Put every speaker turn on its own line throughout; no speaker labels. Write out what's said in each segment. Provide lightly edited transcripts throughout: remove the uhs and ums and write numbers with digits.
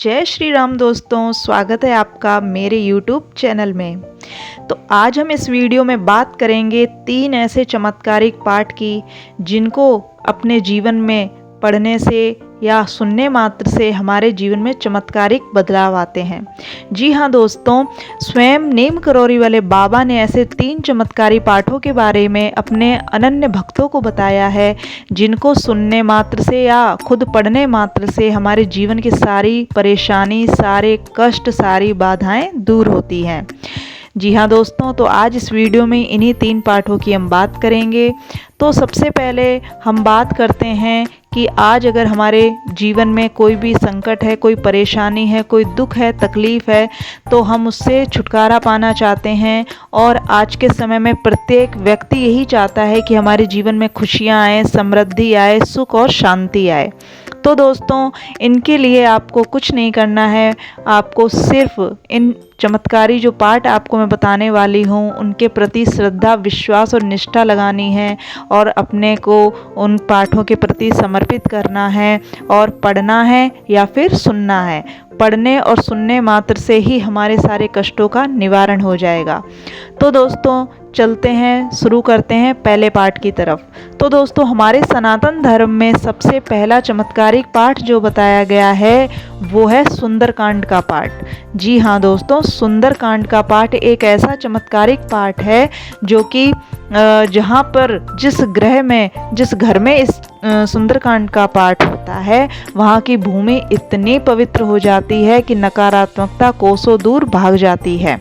जय श्री राम दोस्तों, स्वागत है आपका मेरे YouTube चैनल में। तो आज हम इस वीडियो में बात करेंगे 3 ऐसे चमत्कारिक पाठ की जिनको अपने जीवन में पढ़ने से या सुनने मात्र से हमारे जीवन में चमत्कारिक बदलाव आते हैं। जी हाँ दोस्तों, स्वयं नीम करौरी वाले बाबा ने ऐसे 3 चमत्कारी पाठों के बारे में अपने अनन्य भक्तों को बताया है जिनको सुनने मात्र से या खुद पढ़ने मात्र से हमारे जीवन की सारी परेशानी, सारे कष्ट, सारी बाधाएं दूर होती हैं। जी हाँ दोस्तों, तो आज इस वीडियो में इन्हीं 3 पाठों की हम बात करेंगे। तो सबसे पहले हम बात करते हैं कि आज अगर हमारे जीवन में कोई भी संकट है, कोई परेशानी है, कोई दुख है, तकलीफ़ है, तो हम उससे छुटकारा पाना चाहते हैं। और आज के समय में प्रत्येक व्यक्ति यही चाहता है कि हमारे जीवन में खुशियाँ आए, समृद्धि आए, सुख और शांति आए। तो दोस्तों, इनके लिए आपको कुछ नहीं करना है, आपको सिर्फ इन चमत्कारी जो पाठ आपको मैं बताने वाली हूँ उनके प्रति श्रद्धा, विश्वास और निष्ठा लगानी है और अपने को उन पाठों के प्रति समर्पित करना है और पढ़ना है या फिर सुनना है। पढ़ने और सुनने मात्र से ही हमारे सारे कष्टों का निवारण हो जाएगा। तो दोस्तों चलते हैं, शुरू करते हैं पहले पाठ की तरफ। तो दोस्तों, हमारे सनातन धर्म में सबसे पहला चमत्कारिक पाठ जो बताया गया है वो है सुंदरकांड का पाठ। जी हाँ दोस्तों, सुंदरकांड का पाठ एक ऐसा चमत्कारिक पाठ है जो कि जहाँ पर जिस घर में इस सुंदरकांड का पाठ होता है वहाँ की भूमि इतनी पवित्र हो जाती है कि नकारात्मकता कोसों दूर भाग जाती है।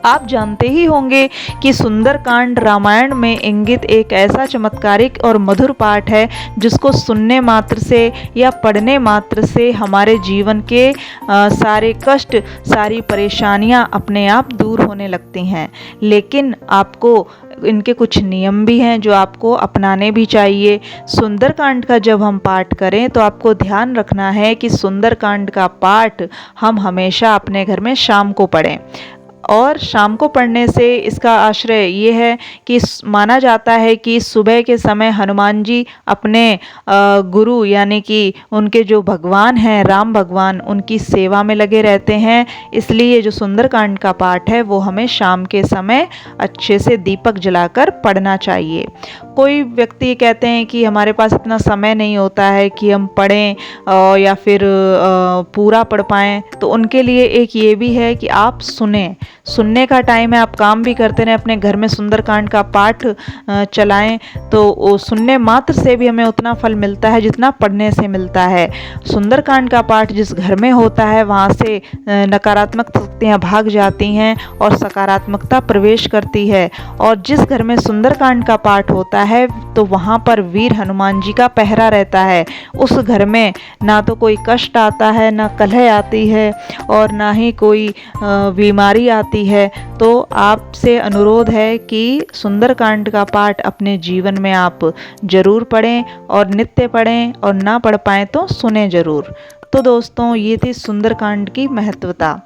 आप जानते ही होंगे कि सुंदरकांड रामायण में इंगित एक ऐसा चमत्कारिक और मधुर पाठ है जिसको सुनने मात्र से या पढ़ने मात्र से हमारे जीवन के सारे कष्ट, सारी परेशानियां अपने आप दूर होने लगती हैं। लेकिन आपको इनके कुछ नियम भी हैं जो आपको अपनाने भी चाहिए। सुंदरकांड का जब हम पाठ करें तो आपको ध्यान रखना है कि सुंदरकांड का पाठ हम हमेशा अपने घर में शाम को पढ़ें। और शाम को पढ़ने से इसका आश्रय ये है कि माना जाता है कि सुबह के समय हनुमान जी अपने गुरु यानी कि उनके जो भगवान हैं राम भगवान, उनकी सेवा में लगे रहते हैं। इसलिए जो सुंदरकांड का पाठ है वो हमें शाम के समय अच्छे से दीपक जलाकर पढ़ना चाहिए। कोई व्यक्ति कहते हैं कि हमारे पास इतना समय नहीं होता है कि हम पढ़ें या फिर पूरा पढ़ पाएँ, तो उनके लिए एक ये भी है कि आप सुनने का टाइम है, आप काम भी करते रहें, अपने घर में सुंदरकांड का पाठ चलाएं तो सुनने मात्र से भी हमें उतना फल मिलता है जितना पढ़ने से मिलता है। सुंदरकांड का पाठ जिस घर में होता है वहाँ से नकारात्मक शक्तियाँ भाग जाती हैं और सकारात्मकता प्रवेश करती है। और जिस घर में सुंदरकांड का पाठ होता है तो वहाँ पर वीर हनुमान जी का पहरा रहता है। उस घर में ना तो कोई कष्ट आता है, ना कलह आती है और ना ही कोई बीमारी आती है। तो आपसे अनुरोध है कि सुंदरकांड का पाठ अपने जीवन में आप जरूर पढ़ें और नित्य पढ़ें और ना पढ़ पाएँ तो सुने जरूर। तो दोस्तों, ये थी सुंदरकांड की महत्वता।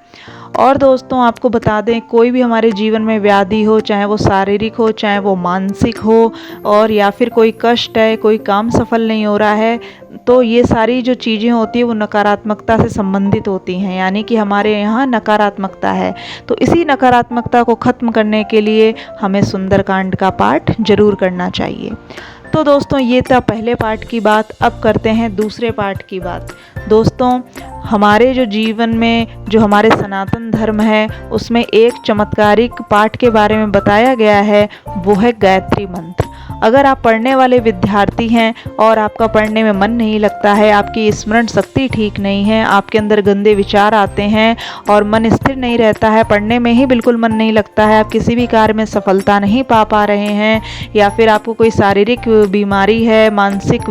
और दोस्तों आपको बता दें, कोई भी हमारे जीवन में व्याधि हो, चाहे वो शारीरिक हो चाहे वो मानसिक हो, और या फिर कोई कष्ट है, कोई काम सफल नहीं हो रहा है, तो ये सारी जो चीज़ें होती हैं वो नकारात्मकता से संबंधित होती हैं। यानी कि हमारे यहाँ नकारात्मकता है, तो इसी नकारात्मकता को ख़त्म करने के लिए हमें सुंदरकांड का पाठ जरूर करना चाहिए। तो दोस्तों, ये था पहले पाठ की बात। अब करते हैं दूसरे पाठ की बात। दोस्तों, हमारे जो जीवन में जो हमारे सनातन धर्म है उसमें एक चमत्कारिक पाठ के बारे में बताया गया है, वो है गायत्री मंत्र। अगर आप पढ़ने वाले विद्यार्थी हैं और आपका पढ़ने में मन नहीं लगता है, आपकी स्मरण शक्ति ठीक नहीं है, आपके अंदर गंदे विचार आते हैं और मन स्थिर नहीं रहता है, पढ़ने में ही बिल्कुल मन नहीं लगता है, आप किसी भी कार्य में सफलता नहीं पा रहे हैं, या फिर आपको कोई शारीरिक बीमारी है, मानसिक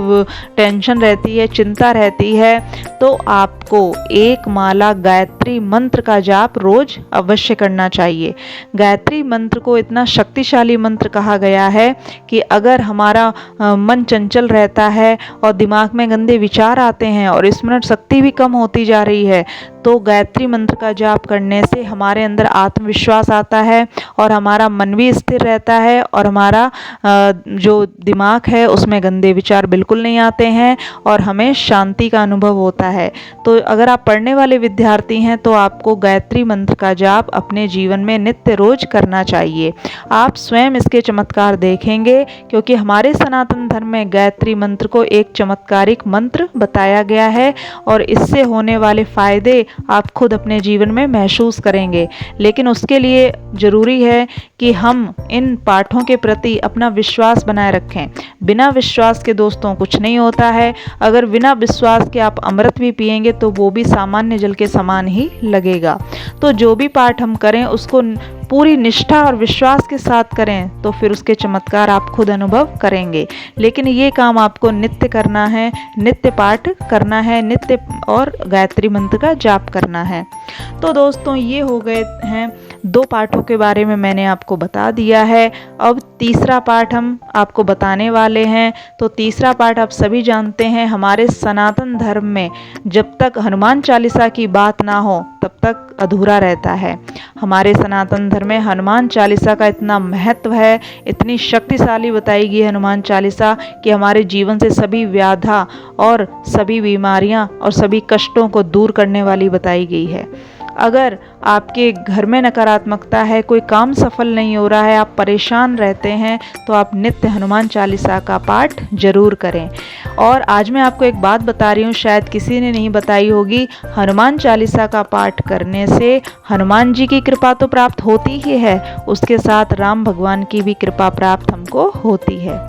टेंशन रहती है, चिंता रहती है, तो आपको एक माला गायत्री मंत्र का जाप रोज अवश्य करना चाहिए। गायत्री मंत्र को इतना शक्तिशाली मंत्र कहा गया है कि अगर हमारा मन चंचल रहता है और दिमाग में गंदे विचार आते हैं और स्मरण शक्ति भी कम होती जा रही है, तो गायत्री मंत्र का जाप करने से हमारे अंदर आत्मविश्वास आता है और हमारा मन भी स्थिर रहता है और हमारा जो दिमाग है उसमें गंदे विचार बिल्कुल नहीं आते हैं और हमें शांति का अनुभव होता है। तो अगर आप पढ़ने वाले विद्यार्थी हैं तो आपको गायत्री मंत्र का जाप अपने जीवन में नित्य रोज करना चाहिए। आप स्वयं इसके चमत्कार देखेंगे, क्योंकि हमारे सनातन धर्म में गायत्री मंत्र को एक चमत्कारिक मंत्र बताया गया है और इससे होने वाले फायदे आप खुद अपने जीवन में महसूस करेंगे। लेकिन उसके लिए ज़रूरी है कि हम इन पाठों के प्रति अपना विश्वास बनाए रखें। बिना विश्वास के दोस्तों कुछ नहीं होता है। अगर बिना विश्वास के आप अमृत भी पिएंगे तो वो भी सामान्य जल के समान ही लगेगा। तो जो भी पाठ हम करें उसको पूरी निष्ठा और विश्वास के साथ करें तो फिर उसके चमत्कार आप खुद अनुभव करेंगे। लेकिन ये काम आपको नित्य करना है, नित्य पाठ करना है, नित्य और गायत्री मंत्र का जाप करना है। तो दोस्तों ये हो गए हैं 2 पाठों के बारे में मैंने आपको बता दिया है। अब तीसरा पाठ हम आपको बताने वाले हैं। तो तीसरा पाठ आप सभी जानते हैं, हमारे सनातन धर्म में जब तक हनुमान चालीसा की बात ना हो तब तक अधूरा रहता है। हमारे सनातन धर्म में हनुमान चालीसा का इतना महत्व है, इतनी शक्तिशाली बताई गई हनुमान चालीसा कि हमारे जीवन से सभी व्याधा और सभी बीमारियां और सभी कष्टों को दूर करने वाली बताई गई है। अगर आपके घर में नकारात्मकता है, कोई काम सफल नहीं हो रहा है, आप परेशान रहते हैं, तो आप नित्य हनुमान चालीसा का पाठ जरूर करें। और आज मैं आपको एक बात बता रही हूँ, शायद किसी ने नहीं बताई होगी। हनुमान चालीसा का पाठ करने से हनुमान जी की कृपा तो प्राप्त होती ही है, उसके साथ राम भगवान की भी कृपा प्राप्त हमको होती है।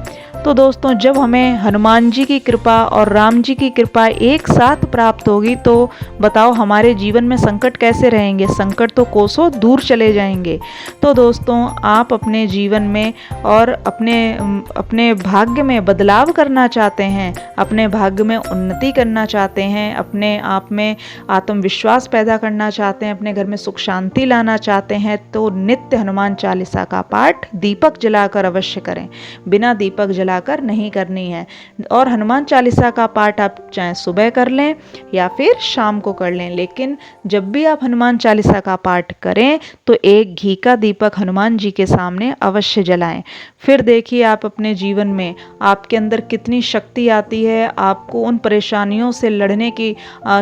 तो दोस्तों जब हमें हनुमान जी की कृपा और राम जी की कृपा एक साथ प्राप्त होगी तो बताओ हमारे जीवन में संकट कैसे रहेंगे? संकट तो कोसों दूर चले जाएंगे। तो दोस्तों आप अपने जीवन में और अपने भाग्य में बदलाव करना चाहते हैं, अपने भाग्य में उन्नति करना चाहते हैं, अपने आप में आत्मविश्वास पैदा करना चाहते हैं, अपने घर में सुख शांति लाना चाहते हैं, तो नित्य हनुमान चालीसा का पाठ दीपक जलाकर अवश्य करें। बिना दीपक जलाकर नहीं करनी है। और हनुमान चालीसा का पाठ आप चाहे सुबह कर लें या फिर शाम को कर लें, लेकिन जब भी आप हनुमान चालीसा का पाठ करें तो एक घी का दीपक हनुमान जी के सामने अवश्य जलाएं। फिर देखिए आप अपने जीवन में आपके अंदर कितनी शक्ति आती है, आपको उन परेशानियों से लड़ने की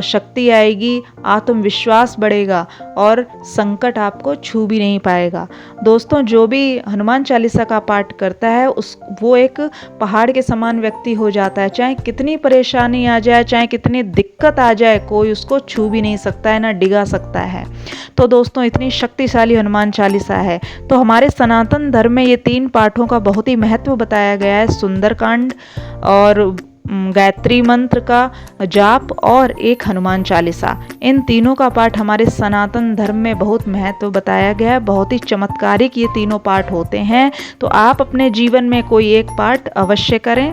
शक्ति आएगी, आत्मविश्वास बढ़ेगा और संकट आपको छू भी नहीं पाएगा। दोस्तों जो भी हनुमान चालीसा का पाठ करता है वो एक पहाड़ के समान व्यक्ति हो जाता है। चाहे कितनी परेशानी आ जाए, चाहे कितनी दिक्कत आ जाए, कोई उसको छू भी नहीं सकता है, ना डिगा सकता है। तो दोस्तों इतनी शक्तिशाली हनुमान चालीसा है। तो हमारे सनातन धर्म में ये 3 पाठों का बहुत ही महत्व बताया गया है, सुंदरकांड और गायत्री मंत्र का जाप और एक हनुमान चालीसा। इन तीनों का पाठ हमारे सनातन धर्म में बहुत महत्व बताया गया है। बहुत ही चमत्कारिक ये तीनों पाठ होते हैं। तो आप अपने जीवन में कोई एक पाठ अवश्य करें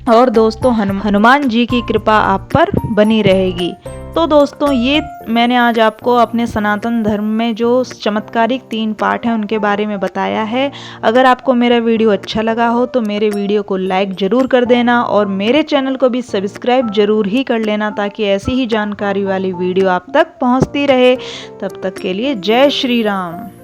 और दोस्तों हनुमान जी की कृपा आप पर बनी रहेगी। तो दोस्तों ये मैंने आज आपको अपने सनातन धर्म में जो चमत्कारिक 3 पाठ हैं उनके बारे में बताया है। अगर आपको मेरा वीडियो अच्छा लगा हो तो मेरे वीडियो को लाइक ज़रूर कर देना और मेरे चैनल को भी सब्सक्राइब ज़रूर ही कर लेना, ताकि ऐसी ही जानकारी वाली वीडियो आप तक पहुंचती रहे। तब तक के लिए जय श्री राम।